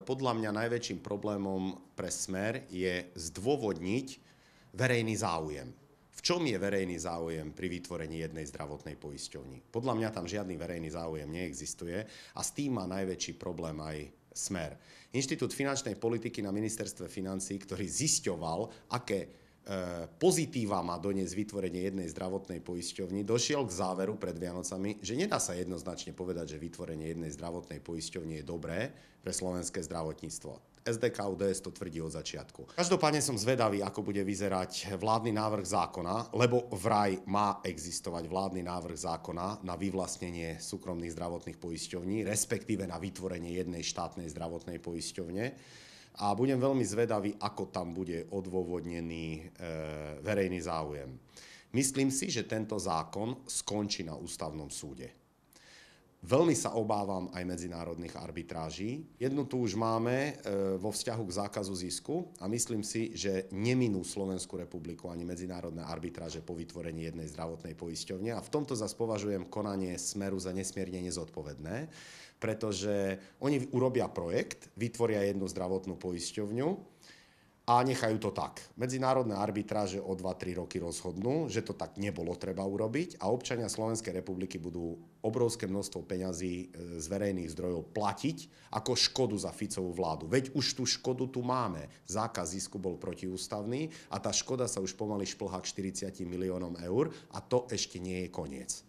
Podľa mňa najväčším problémom pre Smer je zdôvodniť verejný záujem. V čom je verejný záujem pri vytvorení jednej zdravotnej poisťovni? Podľa mňa tam žiadny verejný záujem neexistuje a s tým má najväčší problém aj Smer. Inštitút finančnej politiky na ministerstve financií, ktorý zisťoval, aké pozitíva má doniesť vytvorenie jednej zdravotnej poisťovni, došiel k záveru pred Vianocami, že nedá sa jednoznačne povedať, že vytvorenie jednej zdravotnej poisťovne je dobré pre slovenské zdravotníctvo. SDK ODS to tvrdí od začiatku. Každopádne som zvedavý, ako bude vyzerať vládny návrh zákona, lebo vraj má existovať vládny návrh zákona na vyvlastnenie súkromných zdravotných poisťovní, respektíve na vytvorenie jednej štátnej zdravotnej poisťovne. A budem veľmi zvedavý, ako tam bude odôvodnený verejný záujem. Myslím si, že tento zákon skončí na ústavnom súde. Veľmi sa obávam aj medzinárodných arbitráží. Jednu tu už máme vo vzťahu k zákazu zisku a myslím si, že neminú Slovenskú republiku ani medzinárodné arbitráže po vytvorení jednej zdravotnej poisťovne. A v tomto zas považujem konanie Smeru za nesmierne nezodpovedné, pretože oni urobia projekt, vytvoria jednu zdravotnú poisťovňu a nechajú to tak. Medzinárodné arbitráže o 2-3 roky rozhodnú, že to tak nebolo treba urobiť a občania Slovenskej republiky budú obrovské množstvo peňazí z verejných zdrojov platiť ako škodu za Ficovú vládu. Veď už tú škodu tu máme. Zákaz zisku bol protiústavný a tá škoda sa už pomaly šplhá k 40 miliónom eur a to ešte nie je koniec.